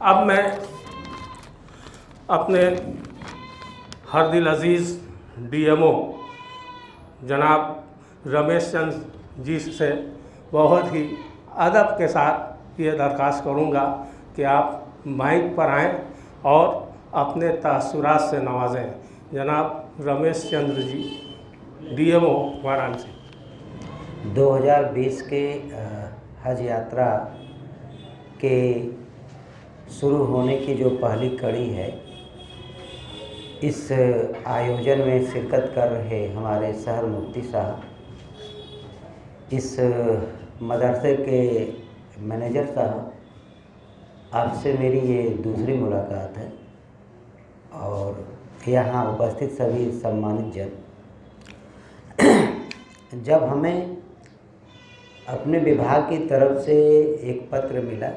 अब मैं अपने हर दिल अजीज़ डीएमओ जनाब रमेश चंद्र जी से बहुत ही अदब के साथ ये दरख्वास्त करूँगा कि आप माइक पर आएँ और अपने तासुरात से नवाजें। जनाब रमेश चंद्र जी, डीएमओ वाराणसी। 2020 के हज यात्रा के शुरू होने की जो पहली कड़ी है, इस आयोजन में शिरकत कर रहे हमारे शहर मुफ्ती साहब, इस मदरसे के मैनेजर साहब, आपसे मेरी ये दूसरी मुलाकात है और यहाँ उपस्थित सभी सम्मानित जन, जब हमें अपने विभाग की तरफ से एक पत्र मिला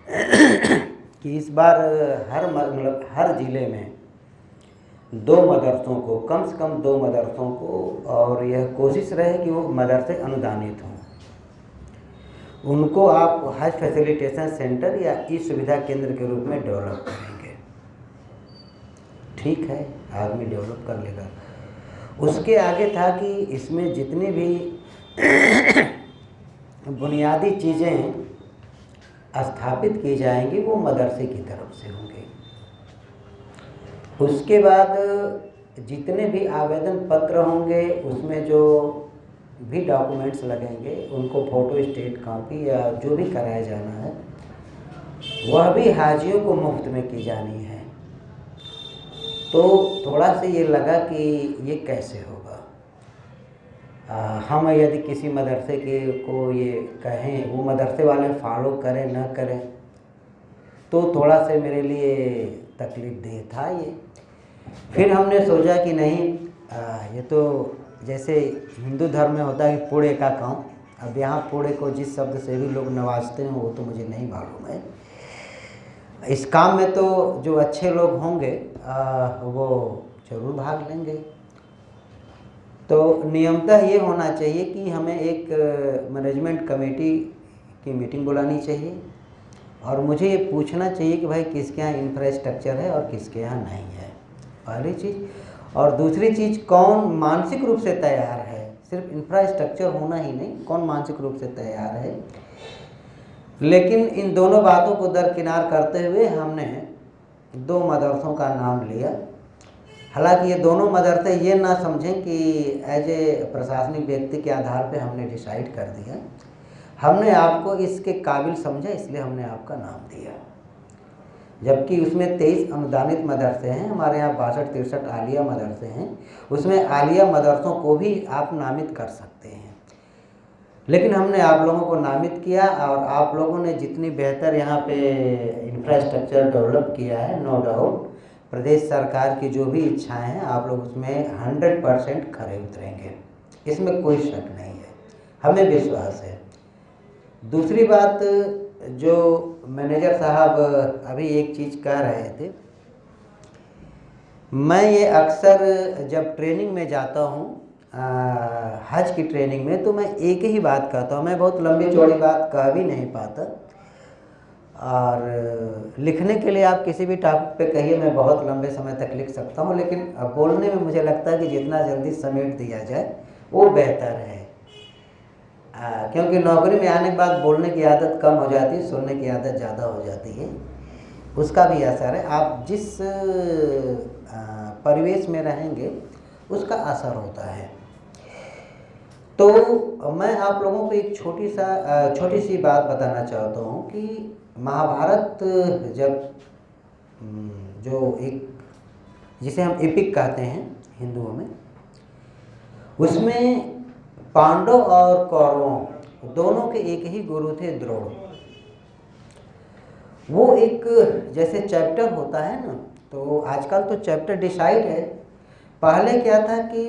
कि इस बार हर ज़िले में 2 मदरसों को, कम से कम 2 मदरसों को, और यह कोशिश रहे कि वो मदरसे अनुदानित हों, उनको आप हज फैसिलिटेशन सेंटर या ई सुविधा केंद्र के रूप में डेवलप करेंगे। ठीक है, आदमी डेवलप कर लेगा। उसके आगे था कि इसमें जितनी भी बुनियादी चीज़ें स्थापित की जाएंगी वो मदरसे की तरफ से होंगे। उसके बाद जितने भी आवेदन पत्र होंगे उसमें जो भी डॉक्यूमेंट्स लगेंगे उनको फ़ोटो स्टेट कॉपी या जो भी कराया जाना है वह भी हाजियों को मुफ्त में की जानी है। तो थोड़ा सा ये लगा कि ये कैसे होगा। हम यदि किसी मदरसे के को ये कहें, वो मदरसे वाले फॉलो करें न करें, तो थोड़ा सा मेरे लिए तकलीफ देह था ये। फिर हमने सोचा कि नहीं, ये तो जैसे हिंदू धर्म में होता है कि पुणे का काम, अब यहाँ पुणे को जिस शब्द से भी लोग नवाजते हैं वो तो मुझे नहीं मालूम है। इस काम में तो जो अच्छे लोग होंगे वो जरूर भाग लेंगे। तो नियमतः ये होना चाहिए कि हमें एक मैनेजमेंट कमेटी की मीटिंग बुलानी चाहिए और मुझे ये पूछना चाहिए कि भाई किसके यहाँ इंफ्रास्ट्रक्चर है और किसके यहाँ नहीं है, पहली चीज़। और दूसरी चीज़, कौन मानसिक रूप से तैयार है। सिर्फ इंफ्रास्ट्रक्चर होना ही नहीं, कौन मानसिक रूप से तैयार है। लेकिन इन दोनों बातों को दरकिनार करते हुए हमने 2 मदरसों का नाम लिया। हालांकि ये दोनों मदरसे ये ना समझें कि एज ए प्रशासनिक व्यक्ति के आधार पे हमने डिसाइड कर दिया। हमने आपको इसके काबिल समझा, इसलिए हमने आपका नाम दिया। जबकि उसमें 23 अनुदानित मदरसे हैं, हमारे यहाँ 62-63 आलिया मदरसे हैं। उसमें आलिया मदरसों को भी आप नामित कर सकते हैं, लेकिन हमने आप लोगों को नामित किया और आप लोगों ने जितनी बेहतर यहाँ पे इंफ्रास्ट्रक्चर डेवलप किया है, नो डाउट प्रदेश सरकार की जो भी इच्छाएं हैं आप लोग उसमें 100% खरे उतरेंगे, इसमें कोई शक नहीं है, हमें विश्वास है। दूसरी बात, जो मैनेजर साहब अभी एक चीज़ कह रहे थे, मैं ये अक्सर जब ट्रेनिंग में जाता हूँ, हज की ट्रेनिंग में, तो मैं एक ही बात कहता हूँ। मैं बहुत लंबी चौड़ी बात कह भी नहीं पाता, और लिखने के लिए आप किसी भी टॉपिक पे कहिए, मैं बहुत लंबे समय तक लिख सकता हूँ, लेकिन बोलने में मुझे लगता है कि जितना जल्दी समेट दिया जाए वो बेहतर है। क्योंकि नौकरी में आने के बाद बोलने की आदत कम हो जाती है, सुनने की आदत ज़्यादा हो जाती है, उसका भी असर है। आप जिस परिवेश में रहेंगे उसका असर होता है। तो मैं आप लोगों को एक छोटी सी बात बताना चाहता हूँ कि महाभारत जब जो एक जिसे हम एपिक कहते हैं हिंदुओं में, उसमें पांडव और कौरवों दोनों के एक ही गुरु थे, द्रोण। वो एक जैसे चैप्टर होता है ना, तो आजकल तो चैप्टर डिसाइड है। पहले क्या था कि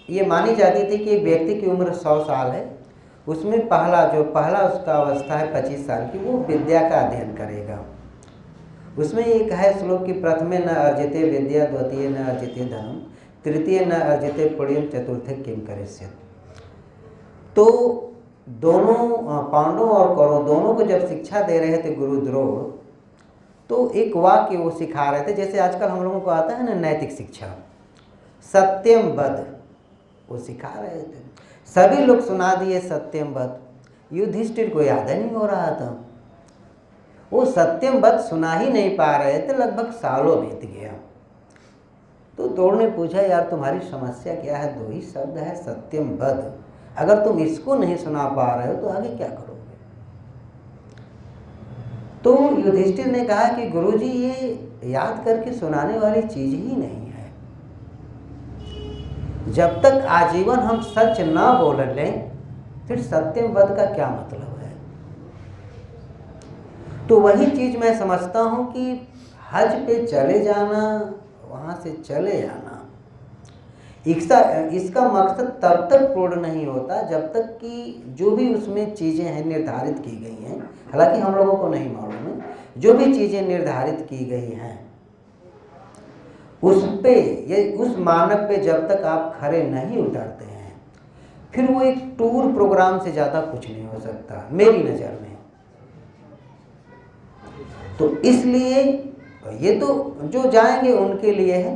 ये मानी जाती थी कि एक व्यक्ति की उम्र 100 साल है, उसमें पहला उसका अवस्था है 25 साल की, वो विद्या का अध्ययन करेगा। उसमें एक है श्लोक कि प्रथमे न अर्जिते विद्या, द्वितीय न अर्जिते धनम, तृतीय न अर्जिते पुण्यम, चतुर्थे किम करिष्यति। तो दोनों पांडव और कौरव दोनों को जब शिक्षा दे रहे थे गुरु द्रोण, तो एक वाक्य वो सिखा रहे थे, जैसे आजकल हम लोगों को आता है ना नैतिक शिक्षा, सत्यम वद, वो सिखा रहे थे। सभी लोग सुना दिए सत्यम वद, युधिष्ठिर को याद ही नहीं हो रहा था। वो सत्यम वद सुना ही नहीं पा रहे थे, लगभग सालों बीत गया। तो द्रोण ने पूछा, यार तुम्हारी समस्या क्या है? 2 ही शब्द है सत्यम वद, अगर तुम इसको नहीं सुना पा रहे हो तो आगे क्या करोगे? तो युधिष्ठिर ने कहा कि गुरुजी ये याद करके सुनाने वाली चीज ही नहीं है। जब तक आजीवन हम सच ना बोल लें फिर सत्यम वद का क्या मतलब है? तो वही चीज मैं समझता हूं कि हज पे चले जाना, वहां से चले आना, इसका मकसद तब तक पूर्ण नहीं होता जब तक कि जो भी उसमें चीज़ें हैं निर्धारित की गई हैं, हालांकि हम लोगों को नहीं मालूम है, जो भी चीज़ें निर्धारित की गई हैं उस पे, ये उस मानक पे जब तक आप खरे नहीं उतरते हैं, फिर वो एक टूर प्रोग्राम से ज़्यादा कुछ नहीं हो सकता मेरी नज़र में। तो इसलिए ये तो जो जाएंगे उनके लिए है।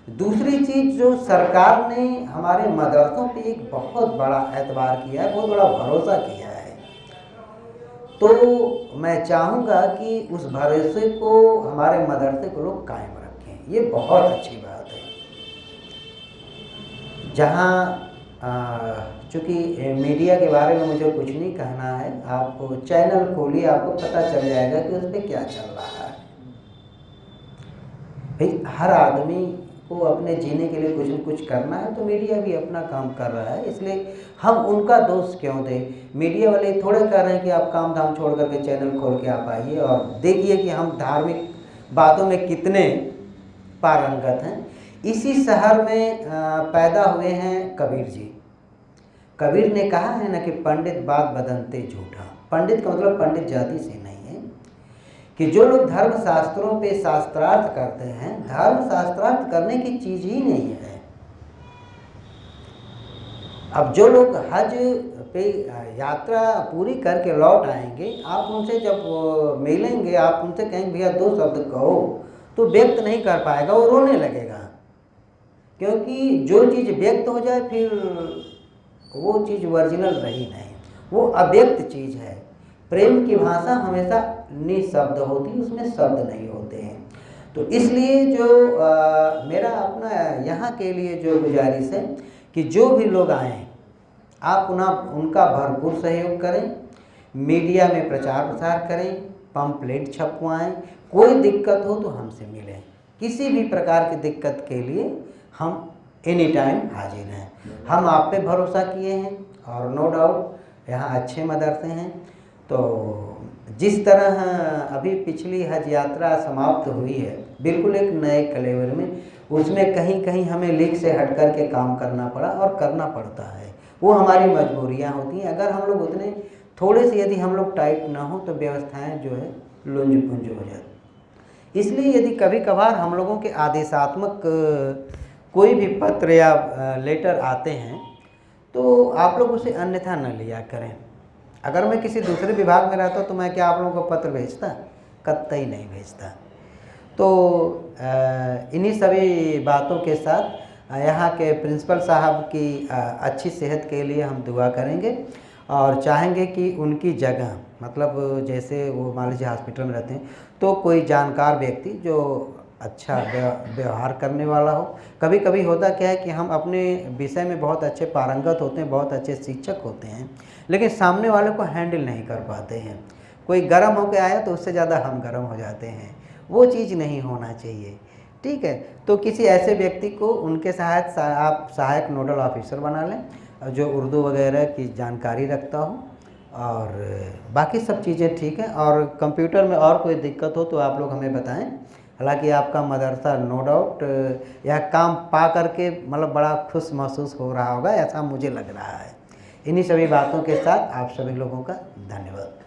दूसरी चीज़, जो सरकार ने हमारे मदरसों पे एक बहुत बड़ा एतबार किया है, बहुत बड़ा भरोसा किया है, तो मैं चाहूँगा कि उस भरोसे को हमारे मदरसे को लोग कायम रखें। ये बहुत अच्छी बात है। जहाँ चूँकि मीडिया के बारे में मुझे कुछ नहीं कहना है, आप चैनल खोलिए, आपको पता चल जाएगा कि उस पर क्या चल रहा है। भाई हर आदमी को अपने जीने के लिए कुछ न कुछ करना है, तो मीडिया भी अपना काम कर रहा है, इसलिए हम उनका दोष क्यों दें? मीडिया वाले थोड़े कह रहे हैं कि आप काम धाम छोड़ करके चैनल खोल के आप आइए और देखिए कि हम धार्मिक बातों में कितने पारंगत हैं। इसी शहर में पैदा हुए हैं कबीर जी। कबीर ने कहा है ना कि पंडित बात बदनते झूठा। पंडित का मतलब पंडित जाति से नहीं है, कि जो लोग धर्म शास्त्रों पे शास्त्रार्थ करते हैं, धर्म शास्त्रार्थ करने की चीज ही नहीं है। अब जो लोग हज पे यात्रा पूरी करके लौट आएंगे, आप उनसे जब मिलेंगे, आप उनसे कहेंगे भैया 2 शब्द कहो, तो व्यक्त नहीं कर पाएगा, वो रोने लगेगा। क्योंकि जो चीज़ व्यक्त हो जाए फिर वो चीज़ ओरिजिनल रही नहीं, वो अव्यक्त चीज़ है। प्रेम की भाषा हमेशा निशब्द होती है, उसमें शब्द नहीं होते हैं। तो इसलिए जो मेरा अपना यहाँ के लिए जो गुजारिश है कि जो भी लोग आएँ, आप उनका भरपूर सहयोग करें, मीडिया में प्रचार प्रसार करें, पम्पलेट छपवाएं, कोई दिक्कत हो तो हमसे मिलें। किसी भी प्रकार की दिक्कत के लिए हम एनी टाइम हाजिर हैं। हम आप पे भरोसा किए हैं और नो डाउट यहाँ अच्छे मदरसे हैं। तो जिस तरह अभी पिछली हज यात्रा समाप्त हुई है बिल्कुल एक नए कलेवर में, उसमें कहीं कहीं हमें लीक से हट कर के काम करना पड़ा और करना पड़ता है, वो हमारी मजबूरियाँ होती हैं। अगर हम लोग उतने थोड़े से यदि हम लोग टाइट ना हो तो व्यवस्थाएं जो है लुंज पुंज हो जाती। इसलिए यदि कभी कभार हम लोगों के आदेशात्मक कोई भी पत्र या लेटर आते हैं तो आप लोग उसे अन्यथा न लिया करें। अगर मैं किसी दूसरे विभाग में रहता तो मैं क्या आप लोगों को पत्र भेजता? कतई नहीं भेजता। तो इन्हीं सभी बातों के साथ यहाँ के प्रिंसिपल साहब की अच्छी सेहत के लिए हम दुआ करेंगे और चाहेंगे कि उनकी जगह, मतलब जैसे वो मान लीजिए हॉस्पिटल में रहते हैं तो कोई जानकार व्यक्ति जो अच्छा व्यवहार करने वाला हो। कभी कभी होता क्या है कि हम अपने विषय में बहुत अच्छे पारंगत होते हैं, बहुत अच्छे शिक्षक होते हैं, लेकिन सामने वाले को हैंडल नहीं कर पाते हैं। कोई गर्म होकर आया तो उससे ज़्यादा हम गर्म हो जाते हैं, वो चीज़ नहीं होना चाहिए। ठीक है, तो किसी ऐसे व्यक्ति को उनके आप सहायक नोडल ऑफिसर बना लें जो उर्दू वगैरह की जानकारी रखता हो, और बाकी सब चीज़ें ठीक है। और कंप्यूटर में और कोई दिक्कत हो तो आप लोग हमें बताएं। हालांकि आपका मदरसा नो डाउट यह काम पा करके मतलब बड़ा खुश महसूस हो रहा होगा, ऐसा मुझे लग रहा है। इन्हीं सभी बातों के साथ आप सभी लोगों का धन्यवाद।